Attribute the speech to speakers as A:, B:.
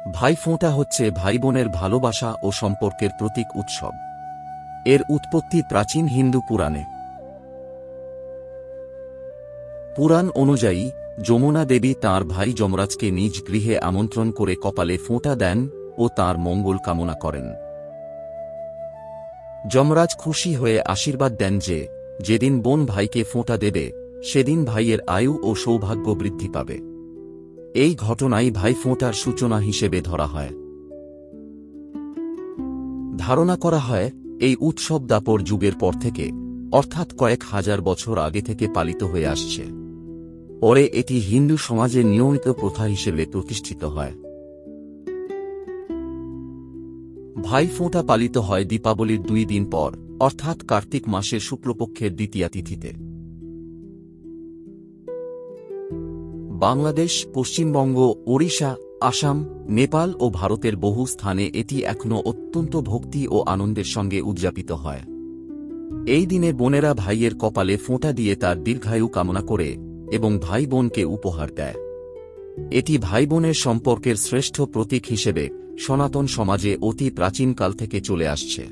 A: ভাইফোঁটা হচ্ছে ভাই বোনের ভালোবাসা ও সম্পর্কের প্রতীক উৎসব। এর উৎপত্তি প্রাচীন হিন্দু পুরাণে। পুরাণ অনুযায়ী যমুনা দেবী তাঁর ভাই যমরাজকে নিজ গৃহে আমন্ত্রণ করে কপালে ফোঁটা দেন ও তাঁর মঙ্গল কামনা করেন। যমরাজ খুশি হয়ে আশীর্বাদ দেন যে যেদিন বোন ভাইকে ফোঁটা দেবে সেদিন ভাইয়ের আয়ু ও সৌভাগ্য বৃদ্ধি পাবে। এই ঘটনাই ভাইফোঁটার সূচনা হিসেবে ধরা হয়। ধারণা করা হয় এই উৎসব দ্বাপর যুগের পর থেকে, অর্থাৎ কয়েক হাজার বছর আগে থেকে পালিত হয়ে আসছে। পরে এটি হিন্দু সমাজে নিয়মিত প্রথা হিসেবে প্রতিষ্ঠিত হয়। ভাইফোঁটা পালিত হয় দীপাবলির 2 দিন পর, অর্থাৎ কার্তিক মাসের শুক্লপক্ষের দ্বিতীয়া তিথিতে। বাংলাদেশ, পশ্চিমবঙ্গ, ওড়িশা, আসাম, নেপাল ও ভারতের বহু স্থানে এটি এখনও অত্যন্ত ভক্তি ও আনন্দের সঙ্গে উদযাপিত হয়। এই দিনে বোনেরা ভাইয়ের কপালে ফোঁটা দিয়ে তার দীর্ঘায়ু কামনা করে এবং ভাই বোনকে উপহার দেয়। এটি ভাই বোনের সম্পর্কের শ্রেষ্ঠ প্রতীক হিসেবে সনাতন সমাজে অতি প্রাচীনকাল থেকে চলে আসছে।